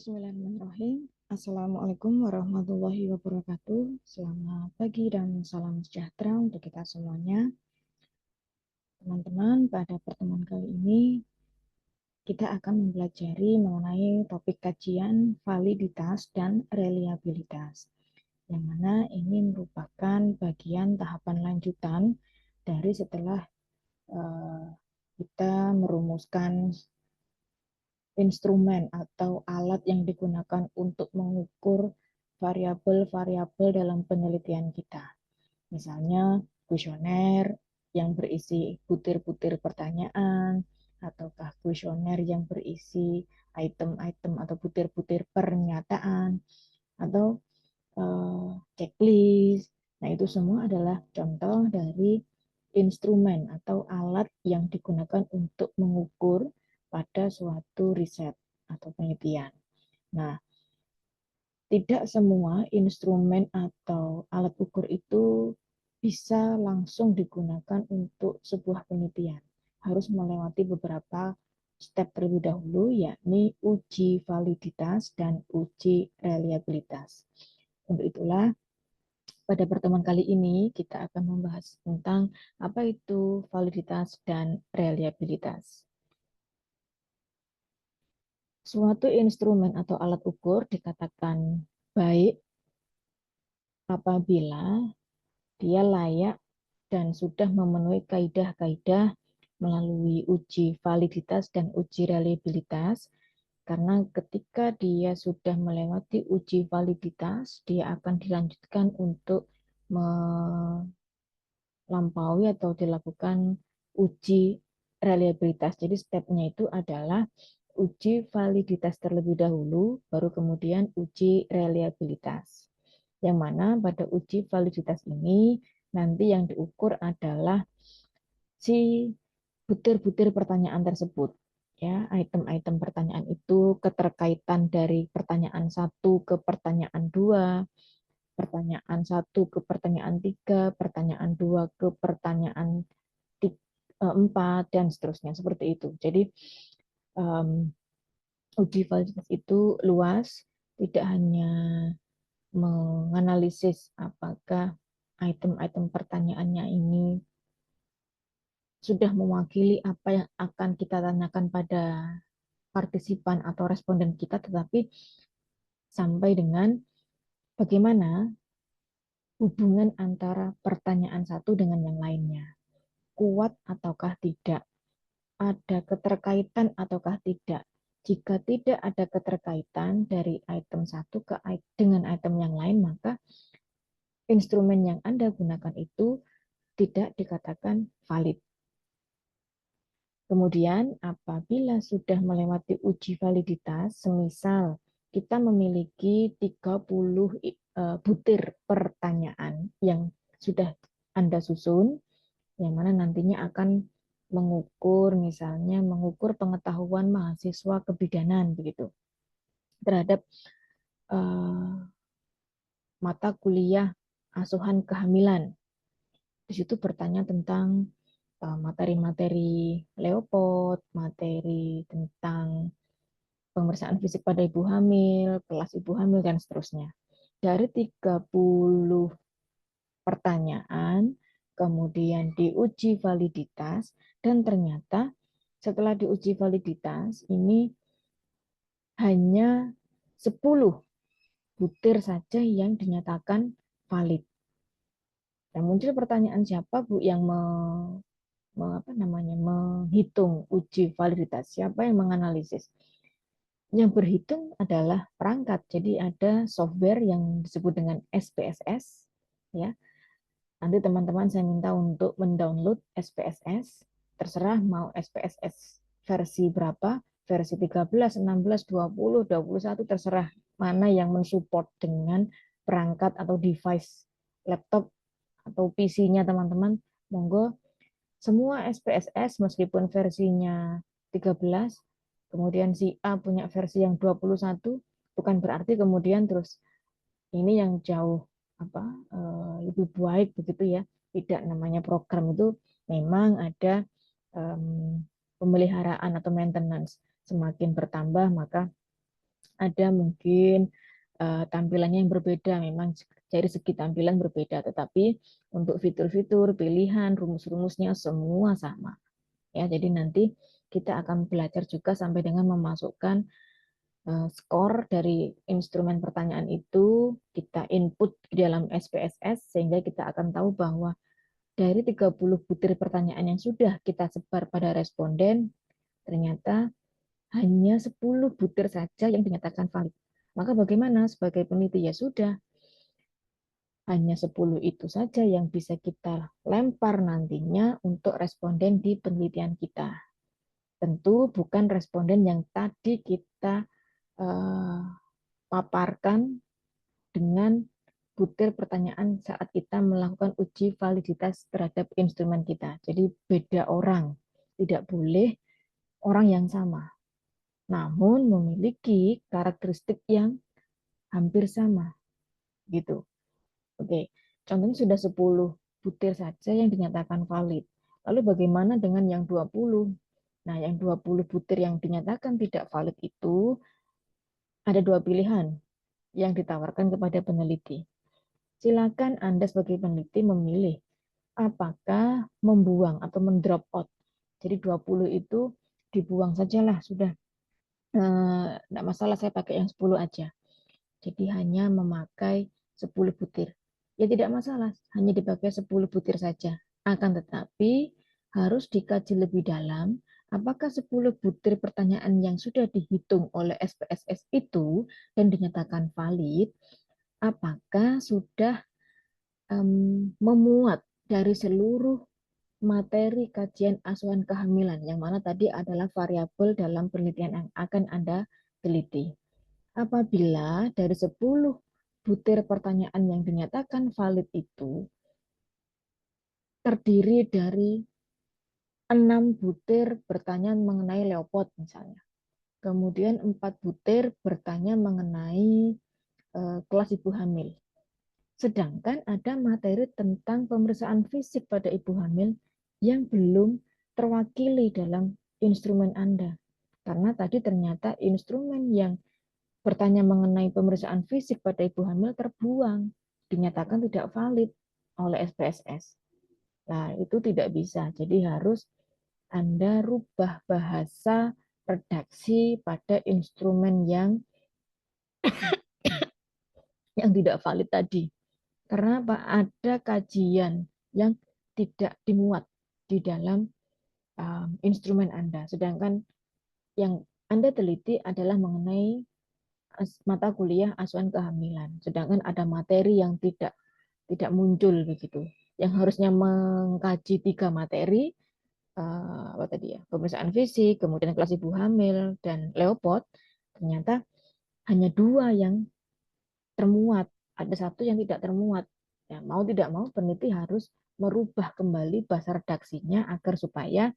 Bismillahirrahmanirrahim. Assalamualaikum warahmatullahi wabarakatuh. Selamat pagi dan salam sejahtera untuk kita semuanya. Teman-teman, pada pertemuan kali ini kita akan mempelajari mengenai topik kajian validitas dan reliabilitas, yang mana ini merupakan bagian tahapan lanjutan dari setelah kita merumuskan instrumen atau alat yang digunakan untuk mengukur variabel-variabel dalam penelitian kita. Misalnya kuesioner yang berisi butir-butir pertanyaan, ataukah kuesioner yang berisi item-item atau butir-butir pernyataan, atau checklist. Nah, itu semua adalah contoh dari instrumen atau alat yang digunakan untuk mengukur pada suatu riset atau penelitian. Nah, tidak semua instrumen atau alat ukur itu bisa langsung digunakan untuk sebuah penelitian. Harus melewati beberapa step terlebih dahulu, yakni uji validitas dan uji reliabilitas. Untuk itulah, pada pertemuan kali ini kita akan membahas tentang apa itu validitas dan reliabilitas. Suatu instrumen atau alat ukur dikatakan baik apabila dia layak dan sudah memenuhi kaidah-kaidah melalui uji validitas dan uji reliabilitas, karena ketika dia sudah melewati uji validitas, dia akan dilanjutkan untuk melampaui atau dilakukan uji reliabilitas. Jadi stepnya itu adalah uji validitas terlebih dahulu, baru kemudian uji reliabilitas. Yang mana pada uji validitas ini nanti yang diukur adalah si butir-butir pertanyaan tersebut. Ya, item-item pertanyaan itu, keterkaitan dari pertanyaan 1 ke pertanyaan 2, pertanyaan 1 ke pertanyaan 3, pertanyaan 2 ke pertanyaan 4, dan seterusnya. Seperti itu. Jadi, uji validitas itu luas, tidak hanya menganalisis apakah item-item pertanyaannya ini sudah mewakili apa yang akan kita tanyakan pada partisipan atau responden kita, tetapi sampai dengan bagaimana hubungan antara pertanyaan satu dengan yang lainnya. Kuat ataukah tidak? Ada keterkaitan ataukah tidak? Jika tidak ada keterkaitan dari item satu dengan item yang lain, maka instrumen yang Anda gunakan itu tidak dikatakan valid. Kemudian apabila sudah melewati uji validitas, semisal kita memiliki 30 butir pertanyaan yang sudah Anda susun, yang mana nantinya akan mengukur pengetahuan mahasiswa kebidanan begitu terhadap mata kuliah asuhan kehamilan. Di situ bertanya tentang materi-materi Leopold, materi tentang pemeriksaan fisik pada ibu hamil, kelas ibu hamil, dan seterusnya. Dari 30 pertanyaan, kemudian diuji validitas, dan ternyata setelah diuji validitas, ini hanya 10 butir saja yang dinyatakan valid. Dan muncul pertanyaan, siapa Bu yang menghitung uji validitas? Siapa yang menganalisis? Yang berhitung adalah perangkat. Jadi ada software yang disebut dengan SPSS, ya. Nanti teman-teman saya minta untuk mendownload SPSS, terserah mau SPSS versi berapa, versi 13, 16, 20, 21, terserah mana yang mensupport dengan perangkat atau device laptop atau PC-nya teman-teman. Monggo semua SPSS meskipun versinya 13, kemudian si A punya versi yang 21, bukan berarti kemudian terus ini yang jauh lebih baik begitu ya. Tidak, namanya program itu memang ada pemeliharaan atau maintenance. Semakin bertambah maka Ada mungkin tampilannya yang berbeda, memang dari segi tampilan berbeda, tetapi untuk fitur-fitur, pilihan, rumus-rumusnya semua sama. Ya, jadi nanti kita akan belajar juga sampai dengan memasukkan skor dari instrumen pertanyaan itu, kita input di dalam SPSS, sehingga kita akan tahu bahwa dari 30 butir pertanyaan yang sudah kita sebar pada responden, ternyata hanya 10 butir saja yang dinyatakan valid. Maka bagaimana sebagai peneliti? Ya sudah, hanya 10 itu saja yang bisa kita lempar nantinya untuk responden di penelitian kita. Tentu bukan responden yang tadi kita uh, paparkan dengan butir pertanyaan saat kita melakukan uji validitas terhadap instrumen kita. Jadi beda orang, tidak boleh orang yang sama, namun memiliki karakteristik yang hampir sama, gitu. Oke, contohnya sudah 10 butir saja yang dinyatakan valid. Lalu bagaimana dengan yang 20? Nah, yang 20 butir yang dinyatakan tidak valid itu ada dua pilihan yang ditawarkan kepada peneliti. Silakan Anda sebagai peneliti memilih apakah membuang atau mendrop out. Jadi 20 itu dibuang sajalah, sudah. Tidak masalah, saya pakai yang 10 aja. Jadi hanya memakai 10 butir. Ya tidak masalah, hanya dipakai 10 butir saja. Akan tetapi harus dikaji lebih dalam apakah 10 butir pertanyaan yang sudah dihitung oleh SPSS itu dan dinyatakan valid, apakah sudah memuat dari seluruh materi kajian asuhan kehamilan, yang mana tadi adalah variabel dalam penelitian yang akan Anda teliti. Apabila dari 10 butir pertanyaan yang dinyatakan valid itu terdiri dari 6 butir bertanya mengenai leopard misalnya, kemudian 4 butir bertanya mengenai kelas ibu hamil, sedangkan ada materi tentang pemeriksaan fisik pada ibu hamil yang belum terwakili dalam instrumen Anda. Karena tadi ternyata instrumen yang bertanya mengenai pemeriksaan fisik pada ibu hamil terbuang, dinyatakan tidak valid oleh SPSS. Nah, itu tidak bisa. Jadi harus Anda rubah bahasa redaksi pada instrumen yang tidak valid tadi. Karena apa? Ada kajian yang tidak dimuat di dalam instrumen Anda. Sedangkan yang Anda teliti adalah mengenai mata kuliah asuhan kehamilan. Sedangkan ada materi yang tidak muncul begitu. Yang harusnya mengkaji 3 materi, apa tadi ya, pemeriksaan fisik, kemudian kelas ibu hamil dan leopard, ternyata hanya 2 yang termuat, ada 1 yang tidak termuat. Ya, mau tidak mau peneliti harus merubah kembali bahasa redaksinya agar supaya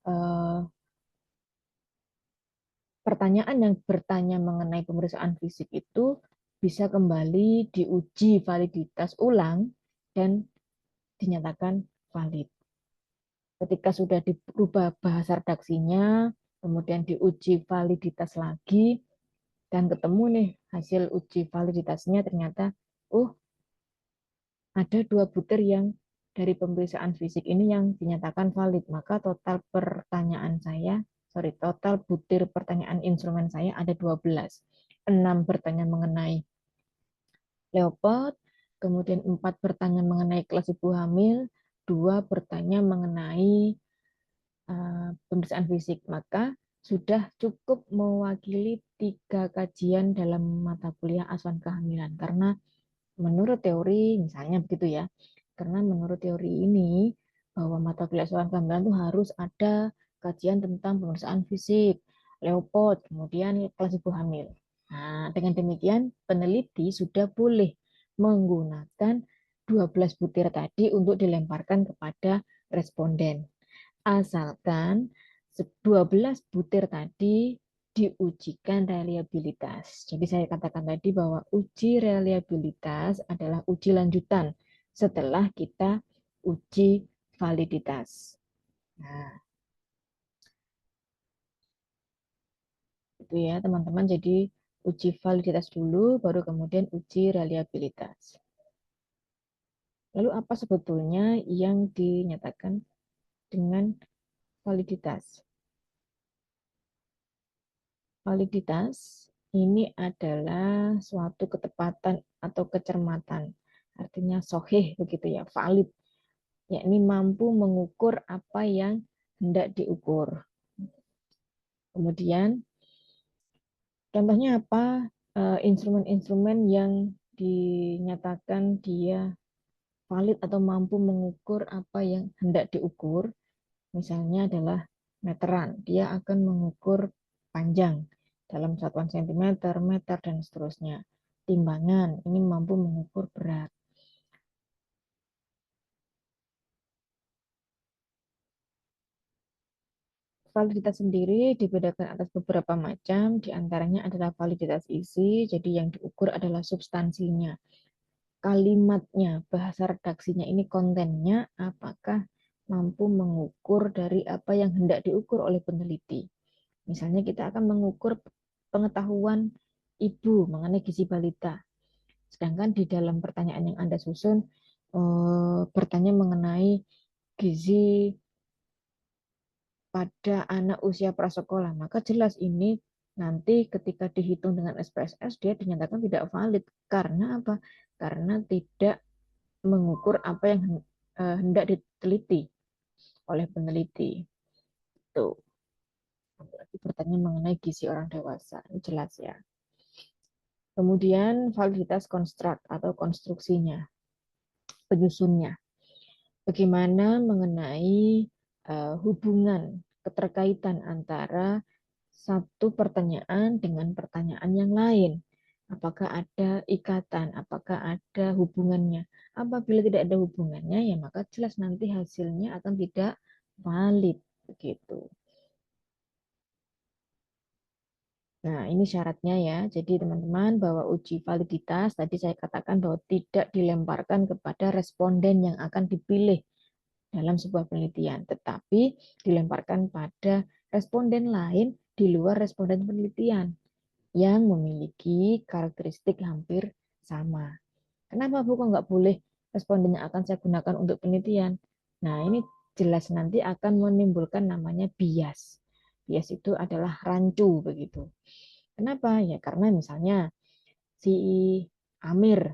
eh, pertanyaan yang bertanya mengenai pemeriksaan fisik itu bisa kembali diuji validitas ulang dan dinyatakan valid. Ketika sudah dirubah bahasa redaksinya, kemudian diuji validitas lagi, dan ketemu nih hasil uji validitasnya, ternyata, oh, ada 2 butir yang dari pemeriksaan fisik ini yang dinyatakan valid, maka total pertanyaan saya, total butir pertanyaan instrumen saya ada 12. 6 bertanya mengenai leopard, kemudian 4 bertanya mengenai kelas ibu hamil, 2 bertanya mengenai pemeriksaan fisik. Maka sudah cukup mewakili 3 kajian dalam mata kuliah asuhan kehamilan. Karena menurut teori, misalnya begitu ya, karena menurut teori ini, bahwa mata kuliah asuhan kehamilan itu harus ada kajian tentang pemeriksaan fisik, leopard, kemudian kelas ibu hamil. Nah, dengan demikian peneliti sudah boleh menggunakan 12 butir tadi untuk dilemparkan kepada responden. Asalkan 12 butir tadi diujikan reliabilitas. Jadi saya katakan tadi bahwa uji reliabilitas adalah uji lanjutan setelah kita uji validitas. Nah, itu ya teman-teman. Jadi Uji validitas dulu, baru kemudian uji reliabilitas. Lalu apa sebetulnya yang dinyatakan dengan validitas? Validitas ini adalah suatu ketepatan atau kecermatan. Artinya sohih begitu ya, valid. Yakni mampu mengukur apa yang hendak diukur. Kemudian contohnya apa? Instrumen-instrumen yang dinyatakan dia valid atau mampu mengukur apa yang hendak diukur. Misalnya adalah meteran. Dia akan mengukur panjang dalam satuan sentimeter, meter, dan seterusnya. Timbangan, ini mampu mengukur berat. Validitas sendiri dibedakan atas beberapa macam, diantaranya adalah validitas isi, jadi yang diukur adalah substansinya, kalimatnya, bahasa redaksinya, ini kontennya, apakah mampu mengukur dari apa yang hendak diukur oleh peneliti. Misalnya kita akan mengukur pengetahuan ibu mengenai gizi balita, sedangkan di dalam pertanyaan yang Anda susun bertanya mengenai gizi pada anak usia prasekolah, maka jelas ini nanti ketika dihitung dengan SPSS dia dinyatakan tidak valid. Karena apa? Karena tidak mengukur apa yang hendak diteliti oleh peneliti. Tuh. Pertanyaan mengenai gizi orang dewasa. Ini jelas ya. Kemudian validitas konstruk atau konstruksinya, penyusunnya. Bagaimana mengenai hubungan keterkaitan antara satu pertanyaan dengan pertanyaan yang lain. Apakah ada ikatan, apakah ada hubungannya. Apabila tidak ada hubungannya, ya maka jelas nanti hasilnya akan tidak valid. Begitu. Nah, ini syaratnya ya. Jadi teman-teman bahwa uji validitas tadi saya katakan bahwa tidak dilemparkan kepada responden yang akan dipilih dalam sebuah penelitian, tetapi dilemparkan pada responden lain di luar responden penelitian yang memiliki karakteristik hampir sama. Kenapa Bu kok nggak boleh responden yang akan saya gunakan untuk penelitian? Nah, ini jelas nanti akan menimbulkan namanya bias. Bias itu adalah rancu begitu. Kenapa? Ya karena misalnya si Amir,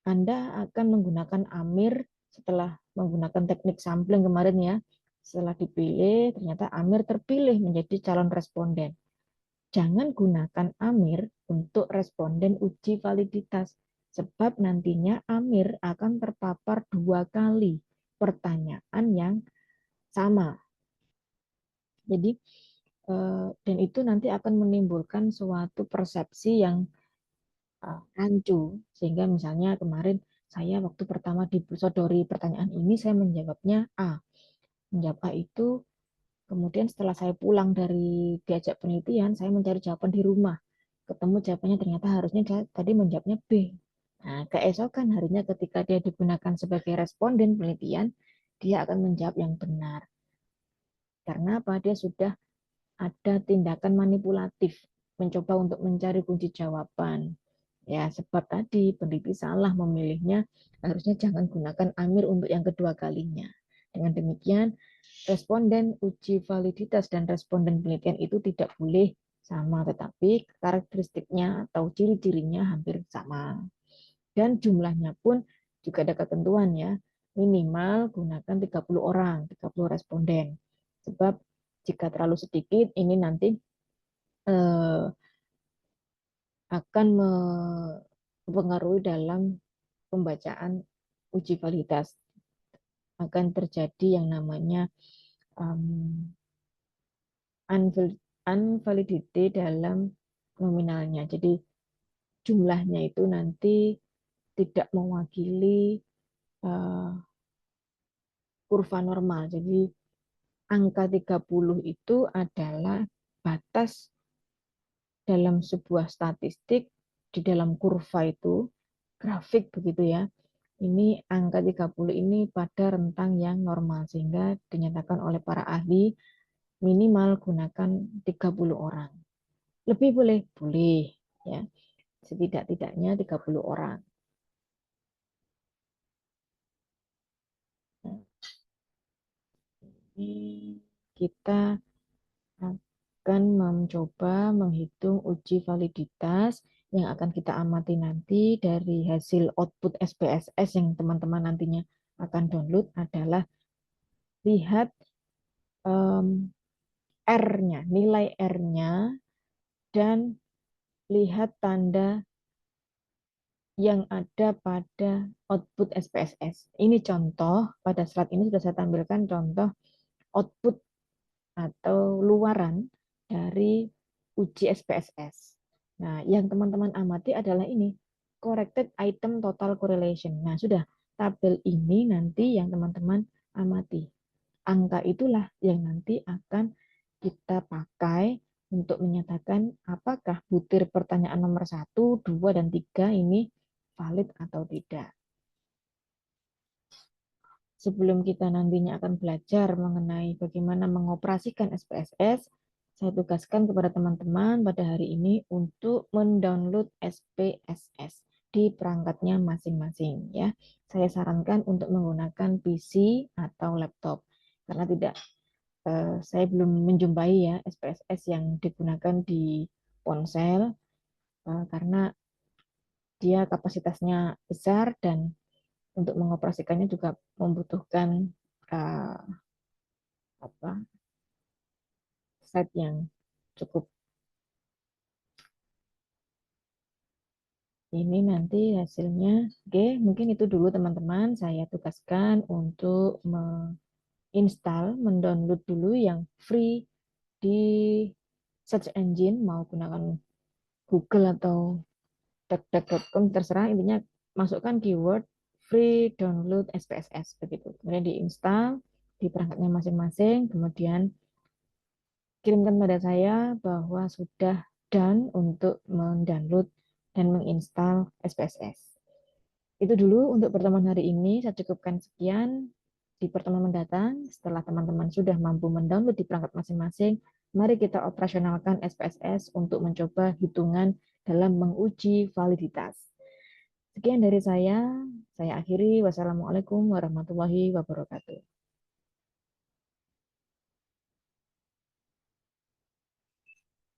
Anda akan menggunakan Amir setelah menggunakan teknik sampling kemarin ya. Setelah dipilih, ternyata Amir terpilih menjadi calon responden. Jangan gunakan Amir untuk responden uji validitas, sebab nantinya Amir akan terpapar 2 kali pertanyaan yang sama. Jadi, dan itu nanti akan menimbulkan suatu persepsi yang rancu, sehingga misalnya kemarin saya waktu pertama disodori pertanyaan ini, saya menjawabnya A. Menjawab A itu, kemudian setelah saya pulang dari diajak penelitian, saya mencari jawaban di rumah. Ketemu jawabannya ternyata harusnya saya tadi menjawabnya B. Nah, keesokan harinya ketika dia digunakan sebagai responden penelitian, dia akan menjawab yang benar. Karena apa? Dia sudah ada tindakan manipulatif, mencoba untuk mencari kunci jawaban. Ya, sebab tadi peneliti salah memilihnya, harusnya jangan gunakan Amir untuk yang kedua kalinya. Dengan demikian, responden uji validitas dan responden penelitian itu tidak boleh sama, tetapi karakteristiknya atau ciri-cirinya hampir sama. Dan jumlahnya pun juga ada ketentuan ya, minimal gunakan 30 orang, 30 responden. Sebab jika terlalu sedikit, ini nanti akan mempengaruhi dalam pembacaan uji validitas. Akan terjadi yang namanya unvalidity dalam nominalnya. Jadi jumlahnya itu nanti tidak mewakili kurva normal. Jadi angka 30 itu adalah batas dalam sebuah statistik di dalam kurva itu, grafik begitu ya. Ini angka 30 ini pada rentang yang normal, sehingga dinyatakan oleh para ahli minimal gunakan 30 orang. Lebih boleh? Boleh. Ya, setidak-tidaknya 30 orang. Nah, ini kita akan mencoba menghitung uji validitas yang akan kita amati nanti dari hasil output SPSS yang teman-teman nantinya akan download adalah lihat R-nya, nilai R-nya, dan lihat tanda yang ada pada output SPSS. Ini contoh, pada slide ini sudah saya tampilkan contoh output atau luaran dari uji SPSS. Nah, yang teman-teman amati adalah ini, corrected item total correlation. Nah, sudah tabel ini nanti yang teman-teman amati. Angka itulah yang nanti akan kita pakai untuk menyatakan apakah butir pertanyaan nomor 1, 2, dan 3 ini valid atau tidak. Sebelum kita nantinya akan belajar mengenai bagaimana mengoperasikan SPSS, saya tugaskan kepada teman-teman pada hari ini untuk mendownload SPSS di perangkatnya masing-masing ya. Saya sarankan untuk menggunakan PC atau laptop karena tidak saya belum menjumpai ya SPSS yang digunakan di ponsel karena dia kapasitasnya besar dan untuk mengoperasikannya juga membutuhkan uh, apa set yang cukup. Ini nanti hasilnya. Oke, mungkin itu dulu teman-teman. Saya tugaskan untuk mendownload dulu yang free di search engine, mau gunakan Google atau DuckDuck.com, terserah. Intinya masukkan keyword free download SPSS begitu. Kemudian diinstal di perangkatnya masing-masing, kemudian kirimkan pada saya bahwa sudah done untuk mendownload dan menginstal SPSS. Itu dulu untuk pertemuan hari ini. Saya cukupkan sekian. Di pertemuan mendatang, setelah teman-teman sudah mampu mendownload di perangkat masing-masing, mari kita operasionalkan SPSS untuk mencoba hitungan dalam menguji validitas. Sekian dari saya akhiri. Wassalamualaikum warahmatullahi wabarakatuh.